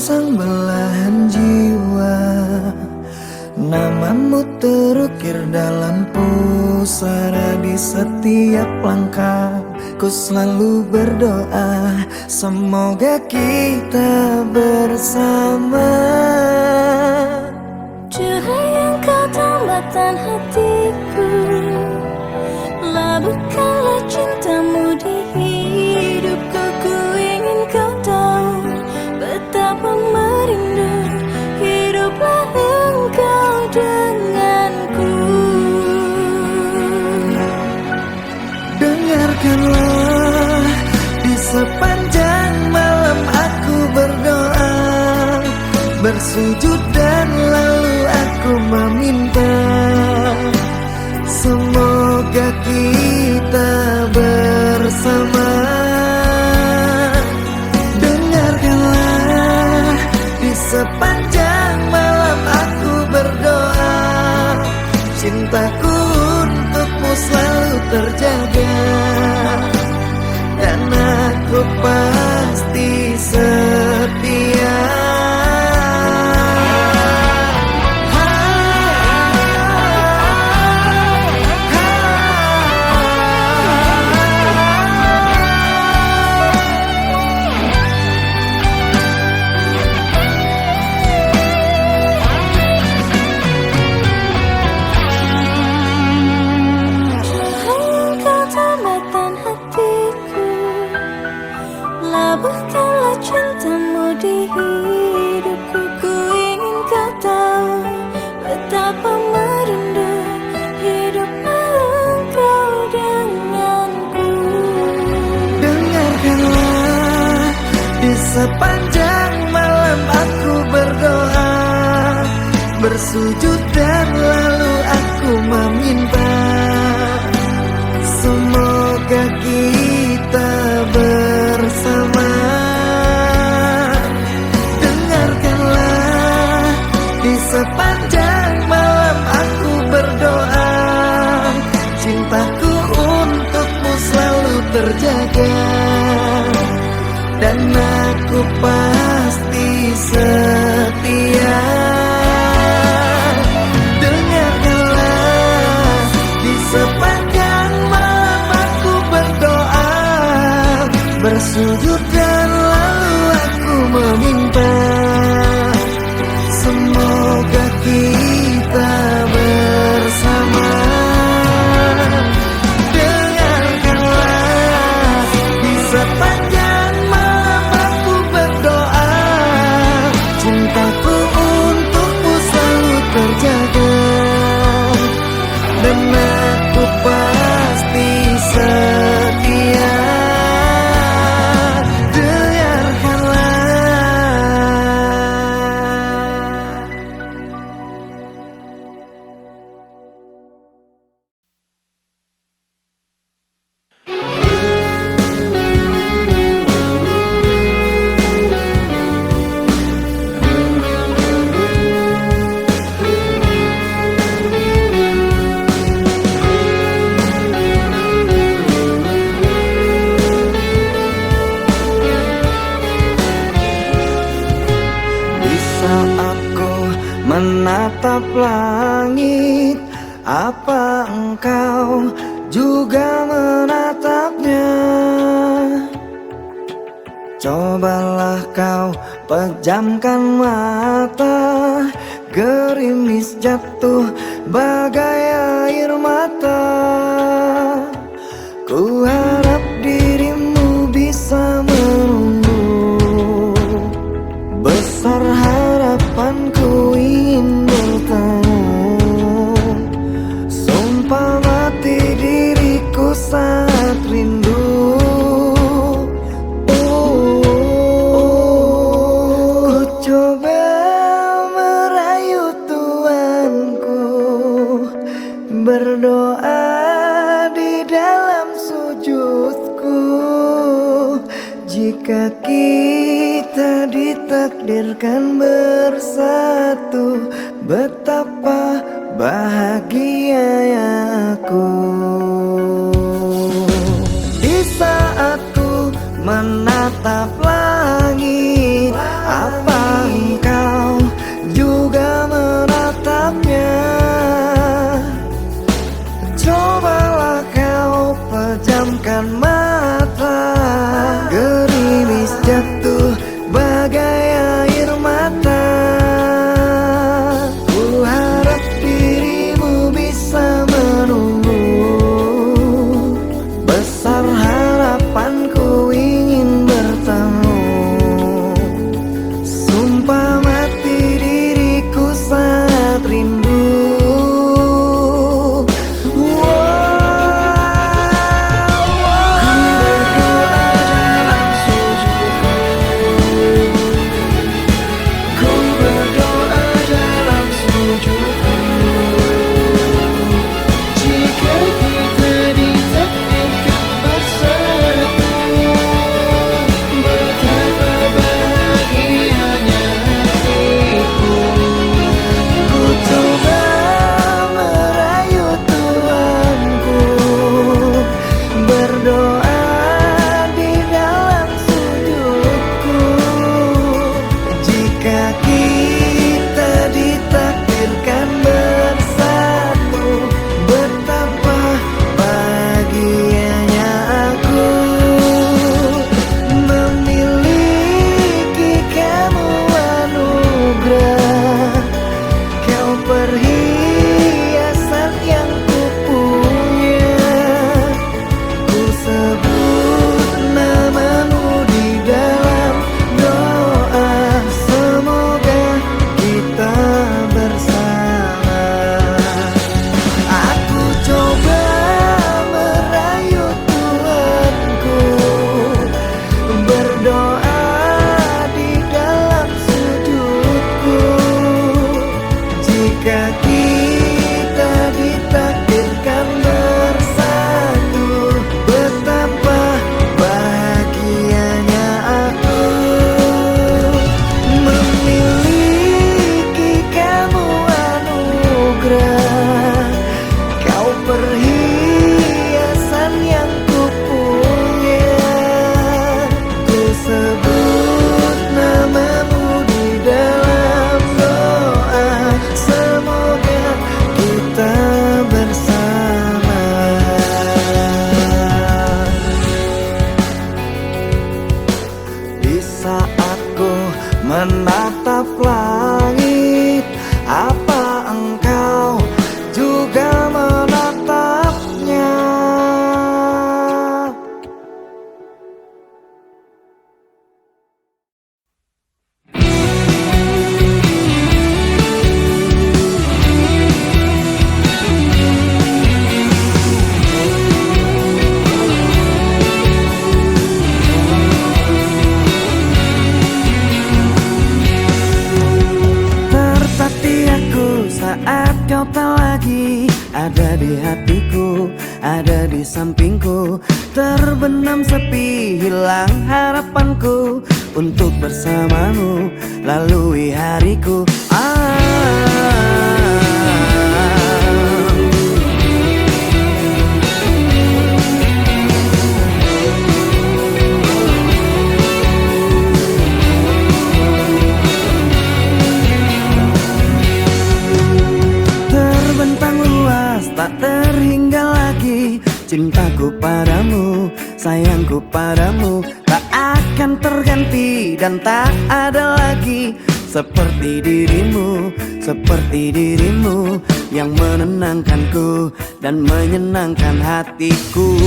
sang belahan jiwa. Namamu terukir dalam pusara di setiap langkah. Ku selalu berdoa semoga kita bersama. Cahaya engkau tambatan hatiku, labuhkanlah cintamu di hidupku. Ku ingin kau tahu betapa merindu hiduplah engkau denganku. Dengarkanlah, di sepanjang malam aku berdoa, bersujud dan lalu aku meminta semoga kita bersama. Dengarkanlah, di sepanjang malam aku berdoa, cintaku untukmu selalu terjaga, dan aku pasti setia. Labuhkanlah cintamu di hidupku. Ku ingin kau tahu betapa merindu hiduplah engkau denganku. Dengarkanlah, di sepanjang malam aku berdoa, bersujud dan lalu aku meminta semoga kita bersama. Dengarkanlah, di sepanjang malam aku berdoa, cintaku untukmu selalu terjaga, dan aku pasti setia. Dengarkanlah, di sepanjang malam aku berdoa, bersujud dan lalu aku meminta semoga kita bersama. Dengarkanlah, di sepanjang malam aku berdoa, cintaku untukmu selalu terjaga, dan aku pasti setia. Menatap langit, apa engkau juga menatapnya? Cobalah kau pejamkan mata, gerimis jatuh bagai air mata. Ku harap dirimu bisa menunggu, besar harapanku ingin bertemu. Sumpah mati diriku saat rindu. Ku coba merayu Tuanku, berdoa di dalam sujudku. Jika kita ditakdirkan bersatu, betapa bahagia aku. Di saat ku menatap langit, apa ada di sampingku. Terbenam sepi, hilang harapanku untuk bersamamu lalui hariku. Terbentang luas, tak terhingga lagi cintaku padamu, sayangku padamu tak akan terganti dan tak ada lagi seperti dirimu, seperti dirimu yang menenangkanku dan menyenangkan hatiku.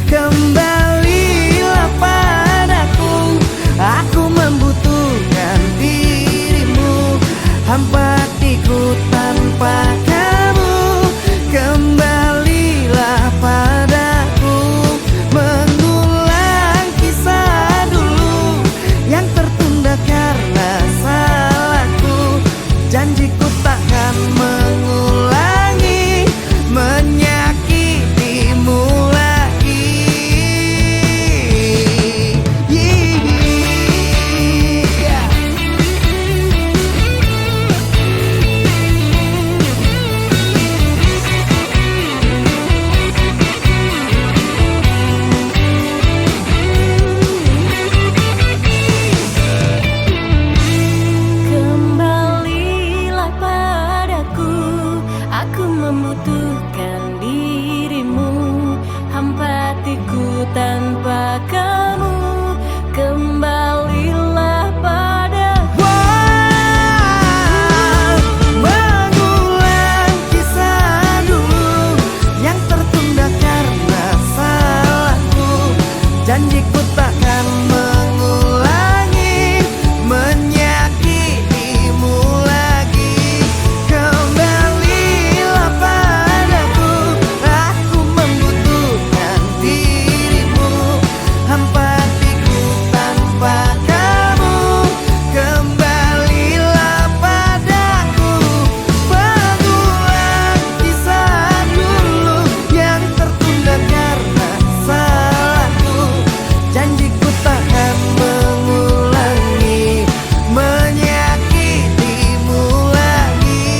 Kembalilah padaku, aku membutuhkan dirimu, hampa hatiku tanpa kamu. Kembalilah padaku, mengulang kisah dulu yang tertunda karena salahku. Janjiku takkan mengulangi menyakitimu lagi. Kembalilah padaku, aku membutuhkan dirimu, hampa hatiku tanpa kamu. Kembalilah padaku. Mengulang kisah dulu yang tertunda karena salahku. Janjiku takkan mengulangi menyakitimu lagi. Kembalilah padaku, aku membutuhkan dirimu, hampa hatiku tanpa kamu. Kembalilah padaku, mengulang kisah dulu yang tertunda karena salahku. Janjiku takkan mengulangi menyakitimu lagi.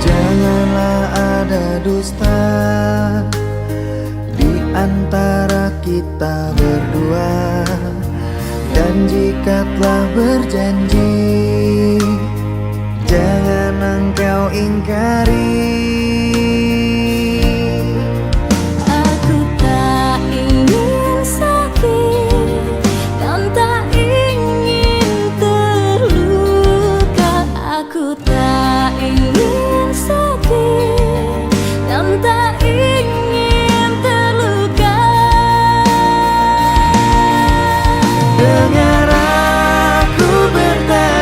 Janganlah ada dusta di antara kita berdua, dan jika telah berjanji, jangan engkau ingkari. Aku tak ingin sakit dan tak ingin terluka. Aku tak ingin sakit dan tak ingin terluka. Dengar aku bertanya,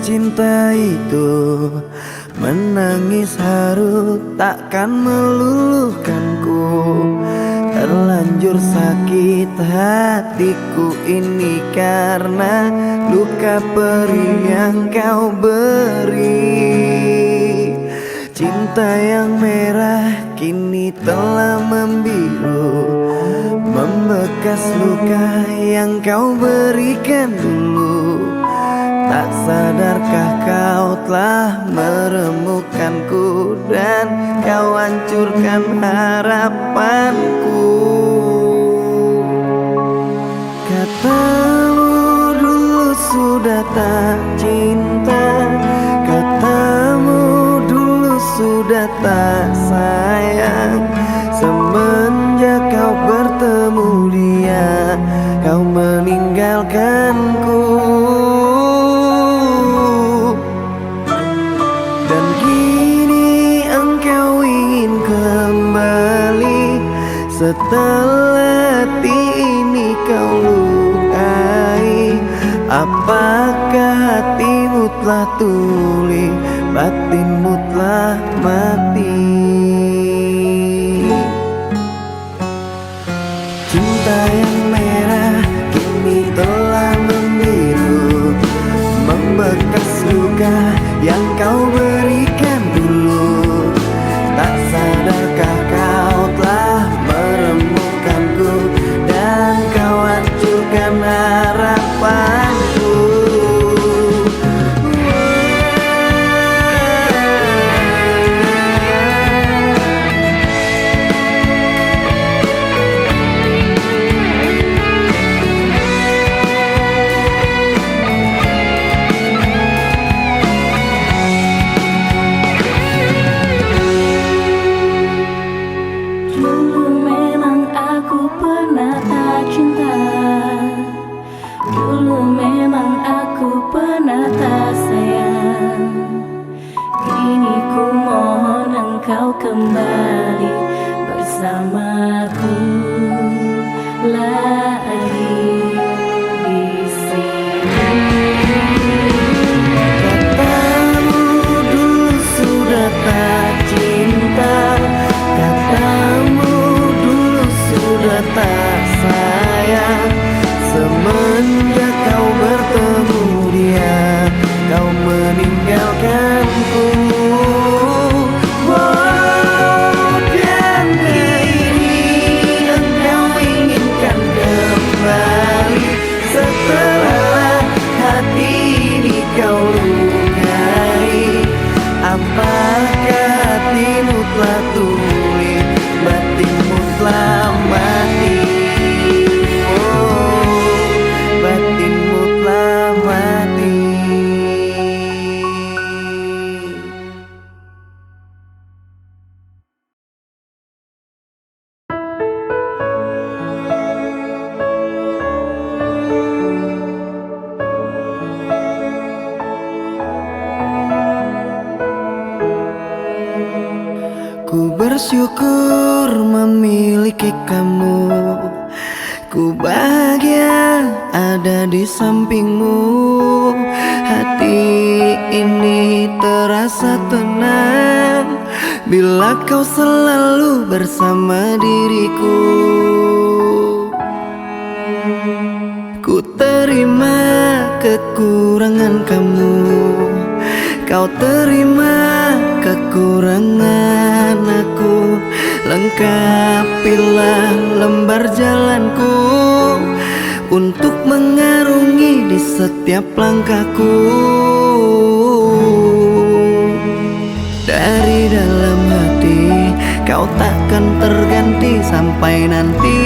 cinta itu menangis haru takkan meluluhkanku. Terlanjur sakit hatiku ini karena luka perih yang kau beri. Cinta yang merah kini telah membiru, membekas luka yang kau berikan dulu. Tak sadarkah kau telah meremukkanku dan kau hancurkan harapanku. Katamu dulu sudah tak cinta, katamu dulu sudah tak sayang. Semenjak kau bertemu dia, kau meninggalkanku. Dan kini engkau ingin kembali, setelah hati ini kau lukai. Apakah hatimu telah tuli, batinmu telah mati? Cinta yang merah kini telah membiru, membekas luka yang kau berikan dulu. Tak sadarkah kau telah meremukkanku dan kau hancurkan harapanku. Kembali bersamaku lagi di sini. Katamu dulu sudah tak cinta, katamu dulu sudah tak sayang. Semenjak kau bertemu dia, kau meninggalkanku. Apakah hatimu telah tuli, batinmu telah mati? Oh, batinmu telah mati. Ku bersyukur memiliki kamu, ku bahagia ada di sampingmu. Hati ini terasa tenang bila kau selalu bersama diriku. Ku terima kekurangan kamu, kau terima kekurangan aku. Lengkapilah lembar jalanku untuk mengarungi di setiap langkahku. Dari dalam hati kau takkan terganti sampai nanti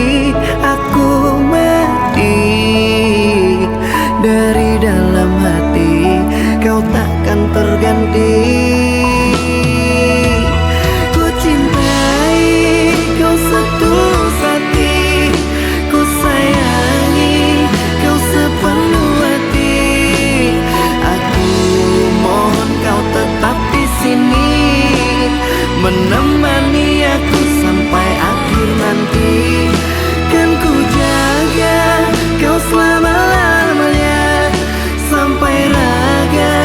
aku mati. Dari dalam hati kau takkan terganti. Ku cintai kau setulus hati, ku sayangi kau sepenuh hati. Aku mohon kau tetap di sini, menemani aku sampai akhir nanti. Kan ku jaga kau selama-lamanya sampai raga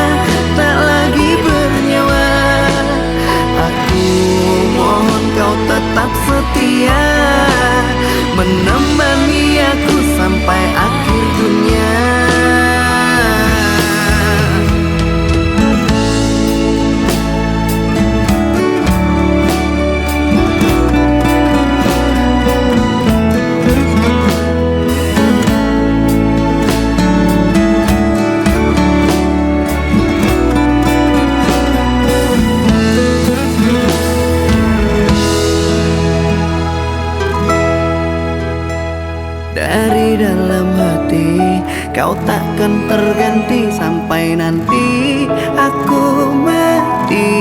dalam hati kau takkan terganti sampai nanti aku mati.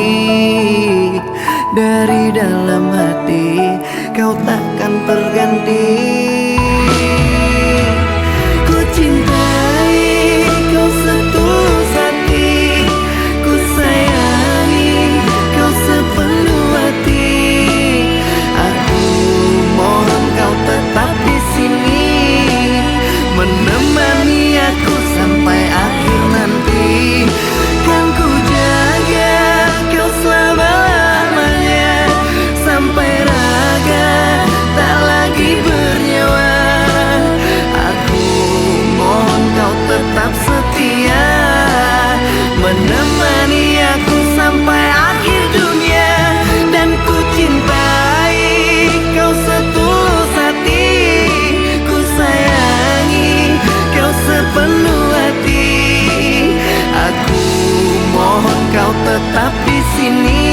Dari dalam hati kau takkan terganti. Ku cintai kau setulus hati, ku sayangi kau sepenuh hati. Aku mohon kau tetap di sini, menemani aku sampai akhir nanti. Kan ku jaga kau selama-lamanya, sampai raga tak lagi bernyawa. Aku mohon kau tetap setia, menemani aku sampai akhir dunia. Dan ku cintai kau setulus hati, ku sayangi kau sepenuh hati. Aku mohon kau tetap di sini,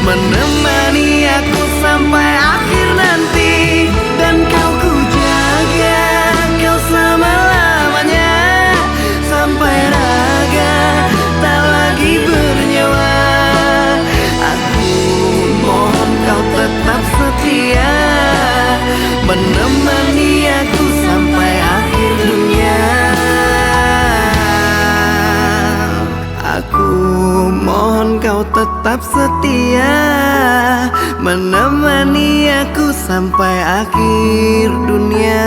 menemani aku sampai akhir nanti. Dan kau ku jaga kau selama-lamanya, sampai raga tak lagi bernyawa. Aku mohon kau tetap setia, menemani aku sampai akhir dunia. Aku mohon kau tetap setia, menemani aku sampai akhir dunia.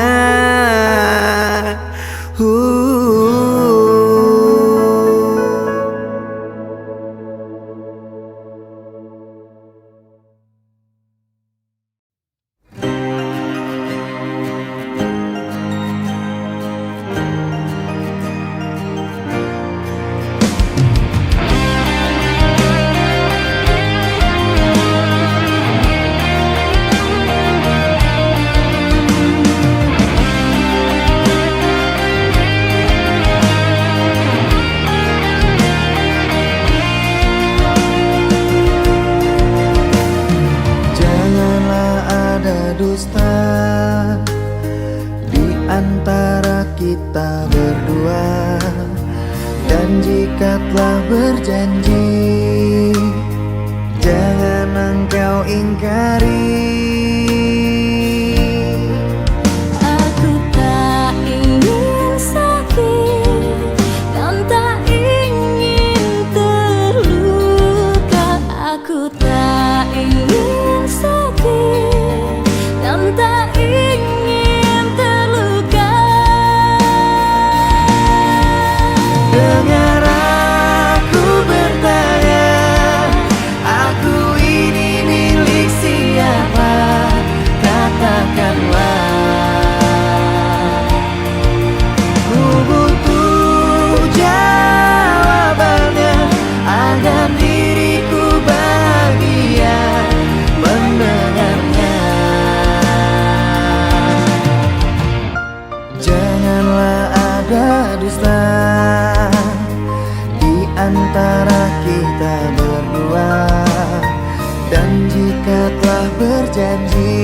Dusta di antara kita berdua, dan jika telah berjanji, jangan engkau ingkari. Aku tak ingin sakit dan tak ingin terluka. Aku tak ingin sakit dan tak ingin terluka. Dengar aku bertanya, aku ini milik siapa? Katakanlah, ku butuh jawabannya agar diriku bahagia mendengarnya. Janganlah ada dusta di antara kita berdua, dan jika telah berjanji,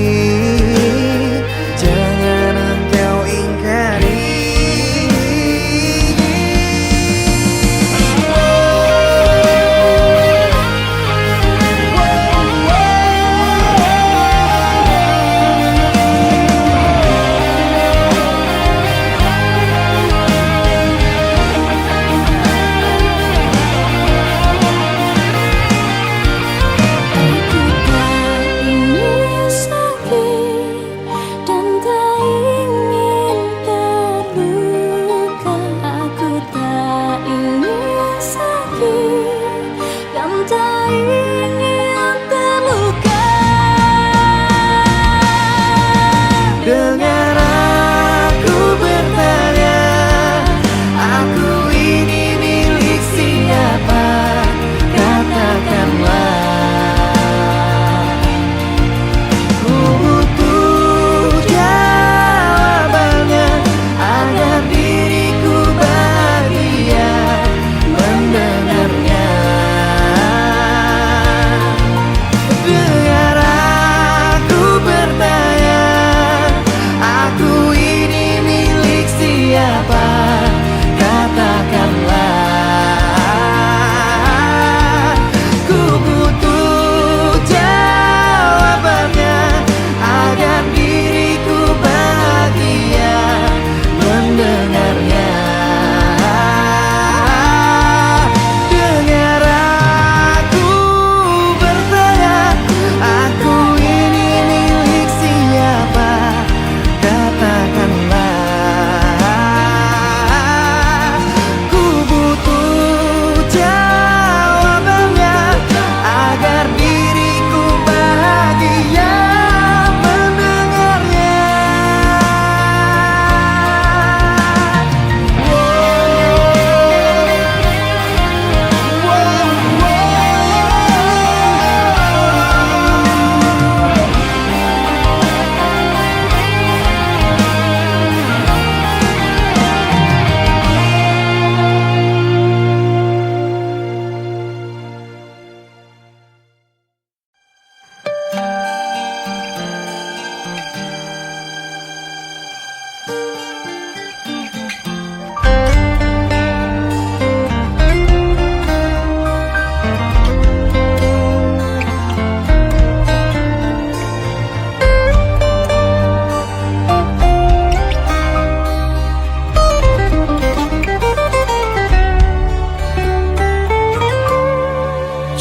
jangan engkau ingkari. Aku tak ingin sakit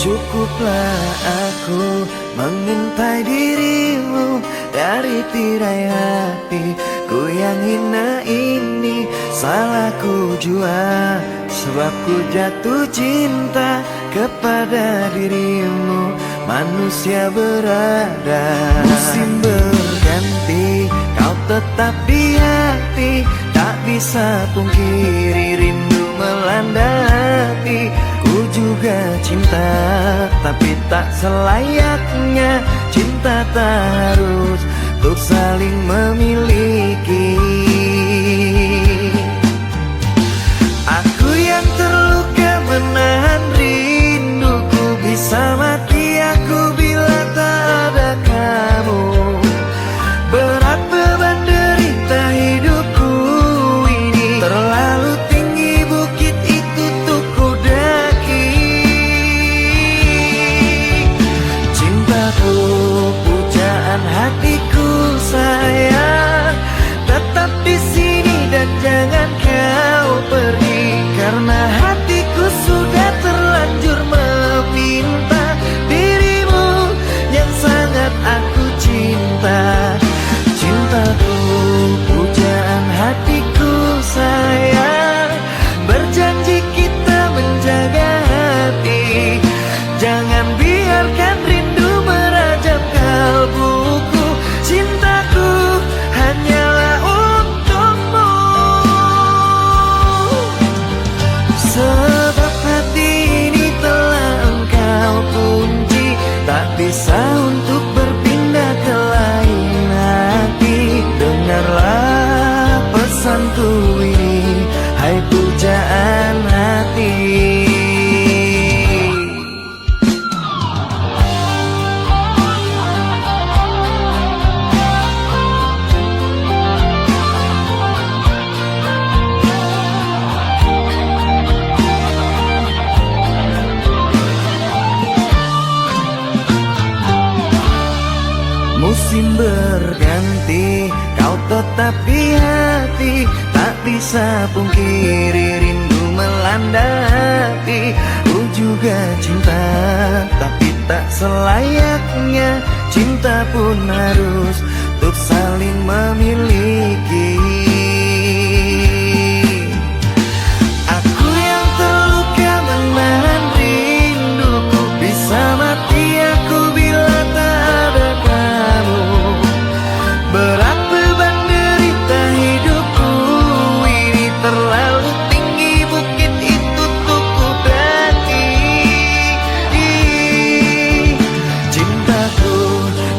Cukuplah aku mengintai dirimu dari tirai hati ku yang hina ini. Salahku jua sebab ku jatuh cinta kepada dirimu. Manusia berada, musim berganti, kau tetap di hati. Tak bisa pungkiri rindu melanda hati. Ku juga cinta, tapi tak selayaknya cinta tak harus untuk saling memiliki. Aku yang terluka menahan rinduku, bisa mati aku bila tak ada kamu. Berat beban derita hidupku ini, terlalu tinggi bukit itu untuk ku daki. Cintaku, pujaan hatiku sayang, tetap di sini dan jangan kau pergi. Karena hatiku sudah terlanjur meminta dirimu yang sangat aku cinta. Cintaku, pujaan hatiku sayang, berjanji kita menjaga hati. Jangan biarkan rindu merajam kalbuku. Cintaku hanyalah untukmu. Sebab hati ini telah engkau kunci, tak bisa untuk berpindah ke lain hati. Dengarlah pesanku ini, hai pujaan hati. Musim berganti, kau tetap di hati. Tak bisa pungkiri rindu melanda hati. Ku juga cinta, tapi tak selayaknya cinta pun harus untuk saling memiliki. Aku yang terluka menahan rinduku, bisa mati aku bila tak ada kamu. Berat beban derita hidupku ini, terlalu tinggi bukit itu untuk ku daki. Cintaku,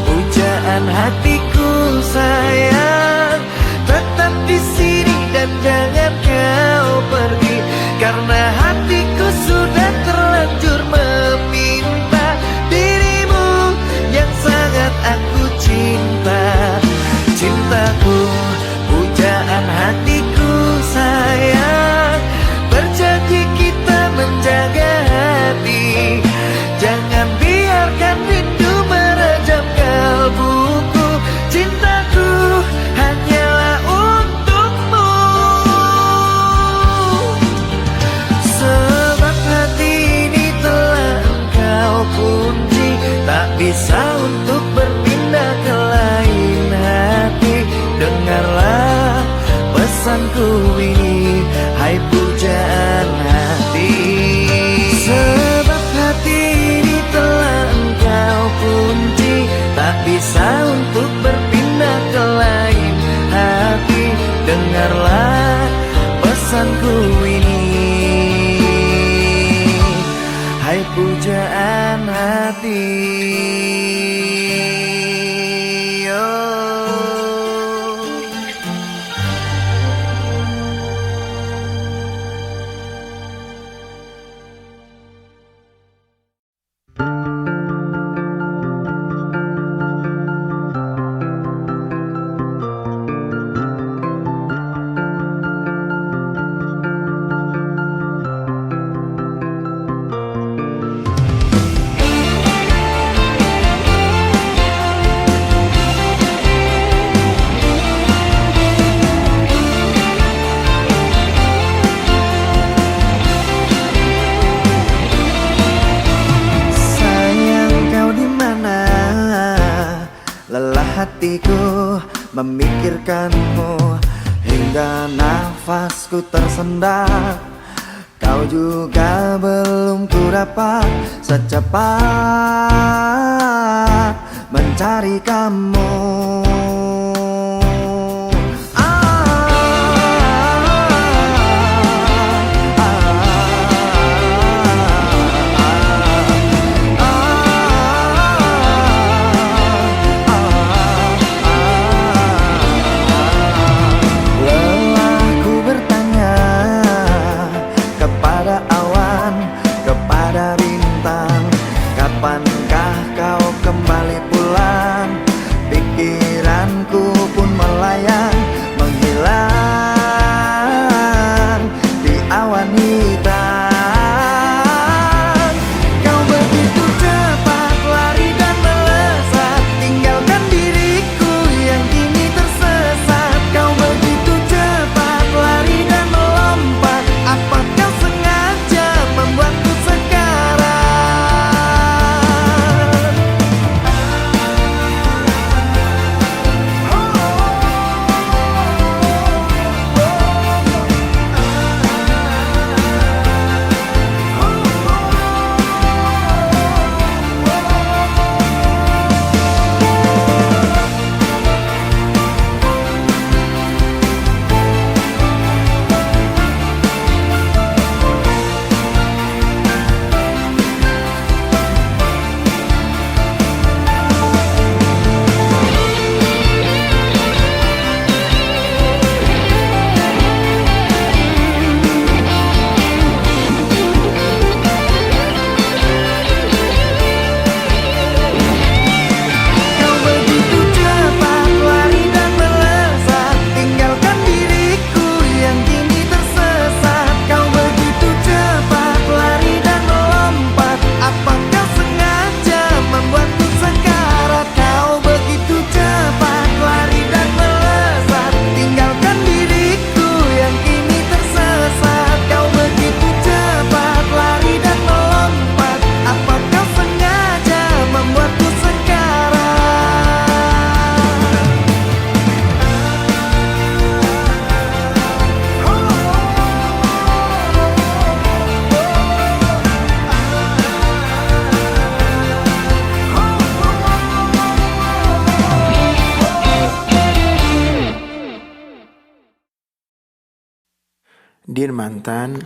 pujaan hatiku sayang, tetap di sini dan jangan kau pergi. Karena hatiku sudah terlanjur meminta dirimu yang sangat aku cinta. Cintaku, pujaan hatiku sayang, berjanji kita menjaga hati. Jangan biarkan rindu merajam kalbuku. Cintaku hanyalah untukmu. Sebab hati ini telah engkau kunci, tak bisa untuk berpindah ke lain hati. Dengarlah pesanku ini, hai pujaan hati. Sebab hati ini telah engkau kunci, tak bisa untuk berpindah ke lain hati. Dengarlah pesanku ini, hai pujaan hati. hatiku memikirkanmu hingga nafasku tersendat. Kau juga belum ku dapat secepat mencari kamu. Kapankah kau kembali pulang? Pikiranku pun melayang, menghilang di awan hitam. Kau begitu cepat lari dan melesat, tinggalkan diriku yang kini tersesat. Kau begitu cepat lari dan melompat, apa kau sengaja membuatku sekarang? Dear mantan,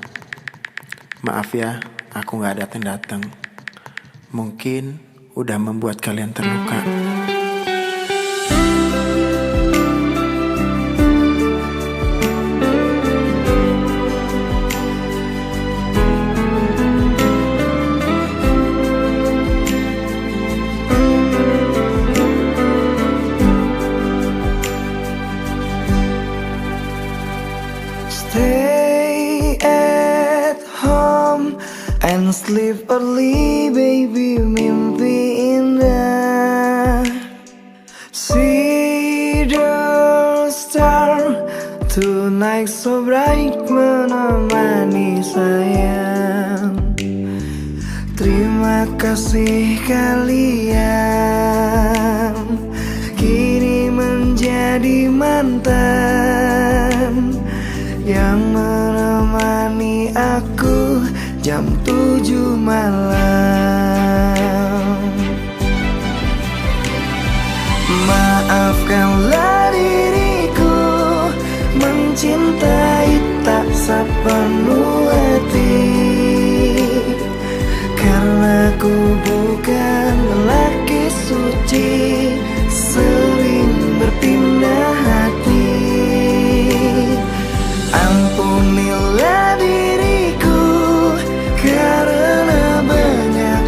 maaf ya aku gak datang-datang. Mungkin udah membuat kalian terluka. Stay at home and sleep early, baby, mimpi indah. See the star tonight so bright, menemani sayang. Terima kasih kalian kini menjadi mantan yang menemani aku jam 7 malam. Maafkanlah diriku mencintai tak sepenuh hati, karena ku bukan lelaki suci, sering berpindah hati. Ampunilah diriku karena banyak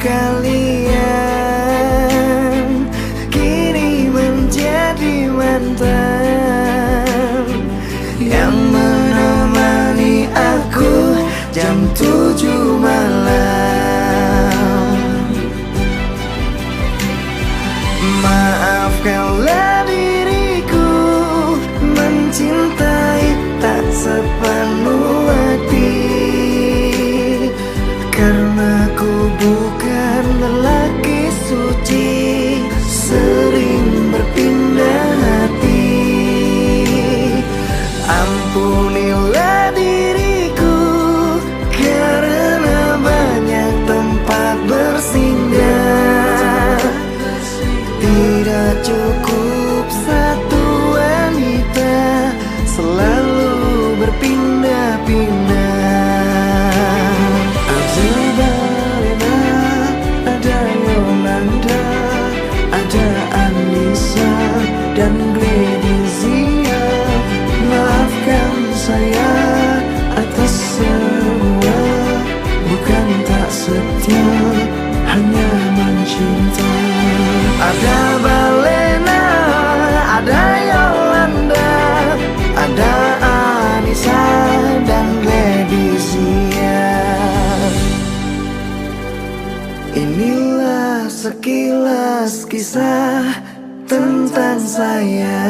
kalian kini menjadi mantan yang menemani aku jam 7 malam. Maafkanlah diriku mencintai tak sepenuh hati, karena ku bukan lelaki suci, sering berpindah hati. Ampunilah diriku karena banyak tempat bersinggah. Tidak cukup satu wanita, selalu berpindah-pindah. Ada Balena, ada Yolanda, ada Anissa dan Gledizia. Maafkan saya atas semua, bukan tak setia, hanya mencinta. Ada Balena, ada Yolanda, ada Anissa dan Gledizia. Inilah sekilas kisah tentang saya.